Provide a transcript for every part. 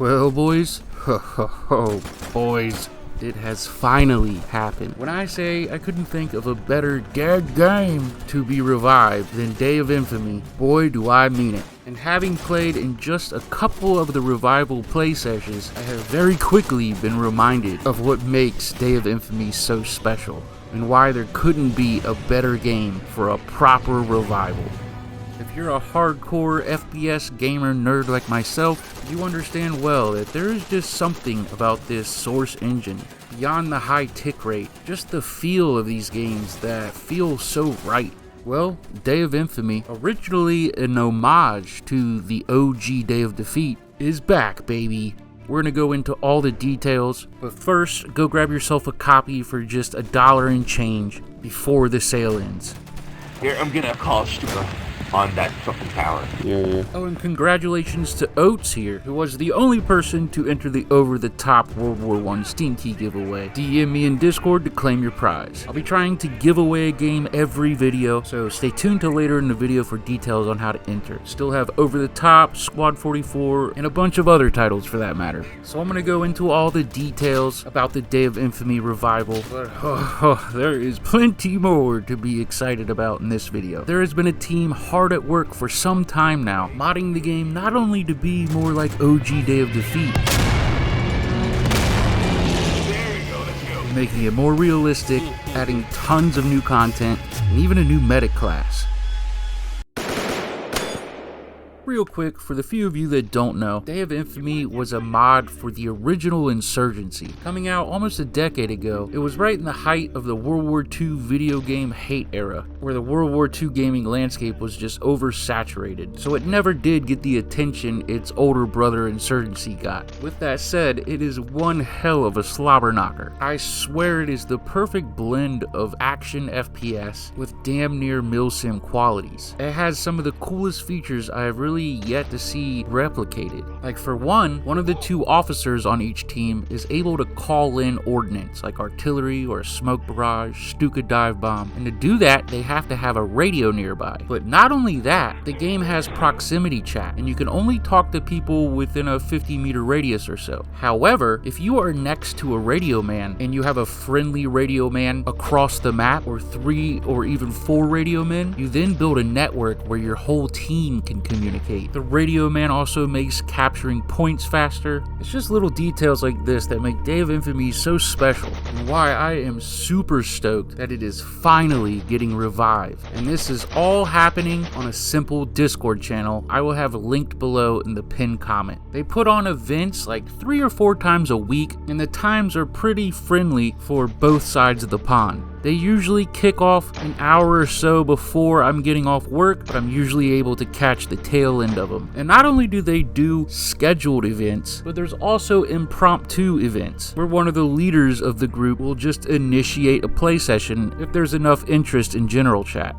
Well, boys, boys, it has finally happened. When I say I couldn't think of a better dead game to be revived than Day of Infamy, boy do I mean it. And having played in just a couple of the revival play sessions, I have very quickly been reminded of what makes Day of Infamy so special, and why there couldn't be a better game for a proper revival. If you're a hardcore FPS gamer nerd like myself, you understand well that there is just something about this Source engine, beyond the high tick rate, just the feel of these games that feel so right. Well, Day of Infamy, originally an homage to the OG Day of Defeat, is back, baby. We're gonna go into all the details, but first, go grab yourself a copy for just $1 and change before the sale ends. Here, I'm gonna call Stuka on that fucking tower. Yeah. Oh, and congratulations to Oates here, who was the only person to enter the over-the-top World War I Steam Key giveaway. DM me in Discord to claim your prize. I'll be trying to give away a game every video, so stay tuned till later in the video for details on how to enter. Still have Over-the-Top, Squad 44, and a bunch of other titles for that matter. So I'm gonna go into all the details about the Day of Infamy revival, but there is plenty more to be excited about in this video. There has been a team hard at work for some time now, modding the game not only to be more like OG Day of Defeat, making it more realistic, adding tons of new content, and even a new medic class. Real quick, for the few of you that don't know, Day of Infamy was a mod for the original Insurgency. Coming out almost a decade ago, it was right in the height of the World War II video game hate era, where the World War II gaming landscape was just oversaturated, so it never did get the attention its older brother Insurgency got. With that said, it is one hell of a slobber knocker. I swear it is the perfect blend of action FPS with damn near Mil-Simp qualities. It has some of the coolest features I have really yet to see replicated. Like, for one of the two officers on each team is able to call in ordnance like artillery or a smoke barrage, Stuka dive bomb, and to do that they have to have a radio nearby. But not only that, the game has proximity chat and you can only talk to people within a 50-meter radius or so. However, if you are next to a radio man and you have a friendly radio man across the map, or 3 or even 4 radio men, you then build a network where your whole team can communicate. The radio man also makes capturing points faster. It's just little details like this that make Day of Infamy so special, and why I am super stoked that it is finally getting revived. And this is all happening on a simple Discord channel I will have linked below in the pinned comment. They put on events like 3 or 4 times a week, and the times are pretty friendly for both sides of the pond. They usually kick off an hour or so before I'm getting off work, but I'm usually able to catch the tail end of them. And not only do they do scheduled events, but there's also impromptu events, where one of the leaders of the group will just initiate a play session if there's enough interest in general chat.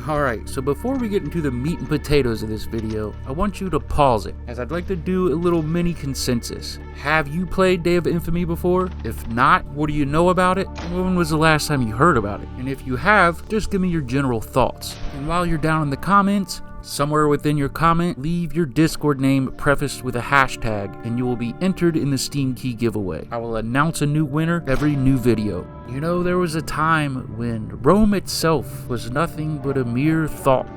Alright, so before we get into the meat and potatoes of this video, I want you to pause it, as I'd like to do a little mini consensus. Have you played Day of Infamy before? If not, what do you know about it? When was the last time you heard about it? And if you have, just give me your general thoughts. And while you're down in the comments, somewhere within your comment, leave your Discord name prefaced with a hashtag, and you will be entered in the Steam Key giveaway. I will announce a new winner every new video. You know, there was a time when Rome itself was nothing but a mere thought.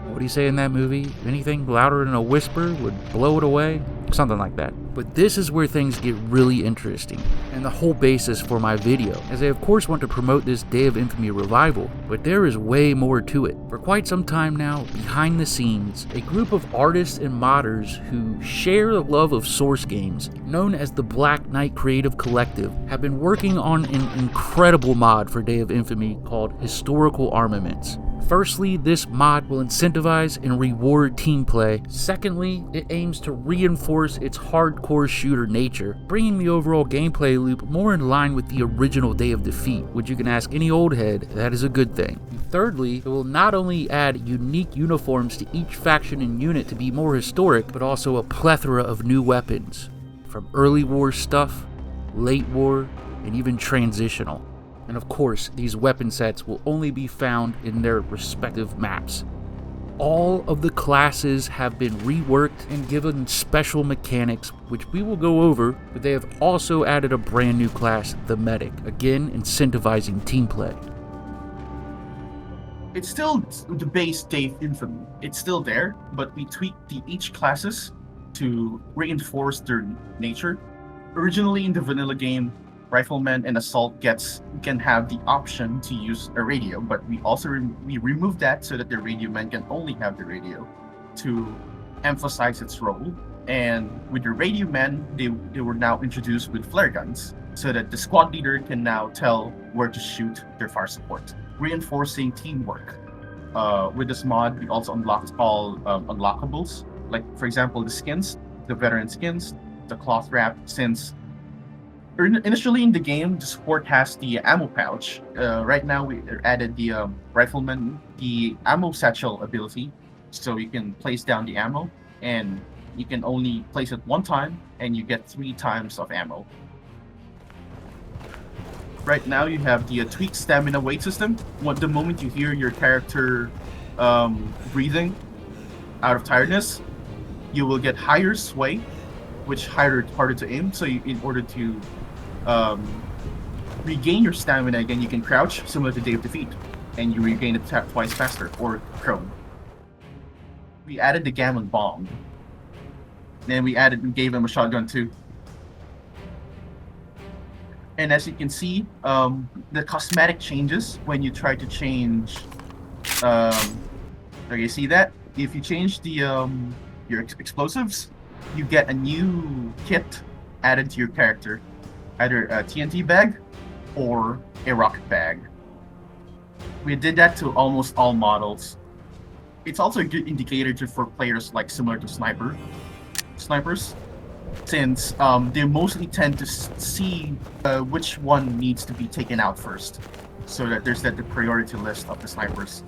What do you say in that movie? Anything louder than a whisper would blow it away? Something like that. But this is where things get really interesting, and the whole basis for my video, as I of course want to promote this Day of Infamy revival, but there is way more to it. For quite some time now, behind the scenes, a group of artists and modders who share the love of Source games, known as the Black Knight Creative Collective, have been working on an incredible mod for Day of Infamy called Historical Armaments. Firstly, this mod will incentivize and reward team play. Secondly, it aims to reinforce its hardcore shooter nature, bringing the overall gameplay loop more in line with the original Day of Defeat, which you can ask any old head, that is a good thing. And thirdly, it will not only add unique uniforms to each faction and unit to be more historic, but also a plethora of new weapons, from early war stuff, late war, and even transitional. And of course, these weapon sets will only be found in their respective maps. All of the classes have been reworked and given special mechanics, which we will go over, but they have also added a brand new class, the Medic, again incentivizing team play. It's still the base Dave Infamy. It's still there, but we tweaked each classes to reinforce their nature. Originally in the vanilla game, Rifleman and Assault can have the option to use a radio, but we also we removed that so that the radio man can only have the radio to emphasize its role. And with the radio men, they were now introduced with flare guns, so that the squad leader can now tell where to shoot their fire support, reinforcing teamwork. With this mod, we also unlocked all unlockables, like for example the skins, the veteran skins, the cloth wrap. Since initially in the game, the support has the ammo pouch. Right now we added the rifleman, the ammo satchel ability, so you can place down the ammo, and you can only place it one time, and you get 3 times of ammo. Right now you have the tweaked stamina weight system. The moment you hear your character breathing out of tiredness, you will get higher sway, which harder to aim. So in order to regain your stamina again, you can crouch, similar to Day of Defeat, and you regain it twice faster, or prone. We added the Gammon Bomb. Then we gave him a shotgun too. And as you can see, the cosmetic changes when you try to change. Okay, see that? If you change the your explosives, you get a new kit added to your character, either a TNT bag or a rocket bag. We did that to almost all models. It's also a good indicator for players like similar to snipers, since they mostly tend to see which one needs to be taken out first, so that there's the priority list of the snipers.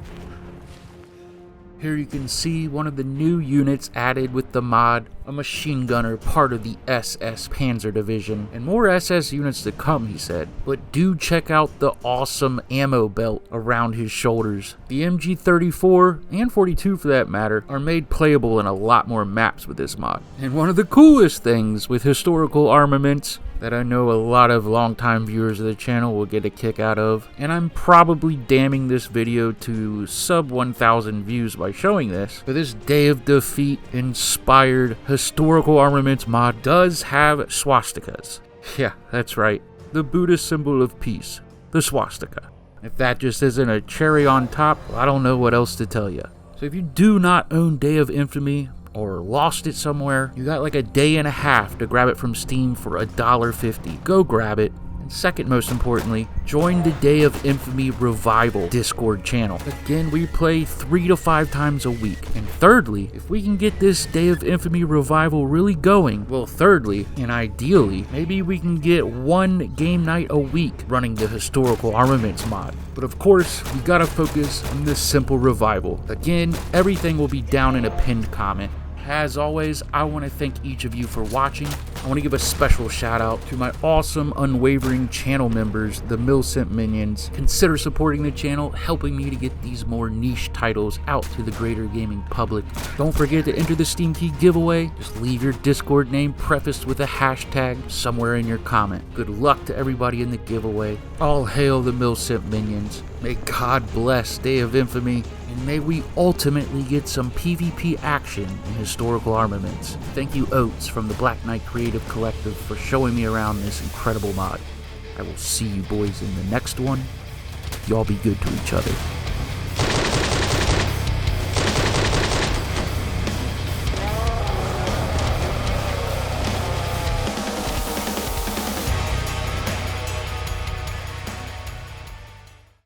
Here you can see one of the new units added with the mod, a machine gunner, part of the SS Panzer Division, and more SS units to come, he said. But do check out the awesome ammo belt around his shoulders. The MG34, and 42 for that matter, are made playable in a lot more maps with this mod. And one of the coolest things with historical armaments that I know a lot of longtime viewers of the channel will get a kick out of, and I'm probably damning this video to sub 1,000 views by showing this, but this Day of Defeat inspired historical armaments mod does have swastikas. Yeah, that's right, the Buddhist symbol of peace, the swastika. If that just isn't a cherry on top, I don't know what else to tell you. So if you do not own Day of Infamy, or lost it somewhere, you got like a day and a half to grab it from Steam for $1.50. Go grab it. And second most importantly, join the Day of Infamy Revival Discord channel. Again, we play 3 to 5 times a week. And thirdly, if we can get this Day of Infamy Revival really going, well, thirdly, and ideally, maybe we can get 1 game night a week running the historical armaments mod. But of course, we gotta focus on this simple revival. Again, everything will be down in a pinned comment. As always, I want to thank each of you for watching. I want to give a special shout out to my awesome, unwavering channel members, the Mil-Simp minions. Consider supporting the channel, helping me to get these more niche titles out to the greater gaming public. Don't forget to enter the Steam Key giveaway. Just leave your Discord name prefaced with a hashtag somewhere in your comment. Good luck to everybody in the giveaway. All hail the Mil-Simp minions. May God bless Day of Infamy, and may we ultimately get some PvP action in historical armaments. Thank you, Oates, from the Black Knight Creative Collective, for showing me around this incredible mod. I will see you boys in the next one. Y'all be good to each other.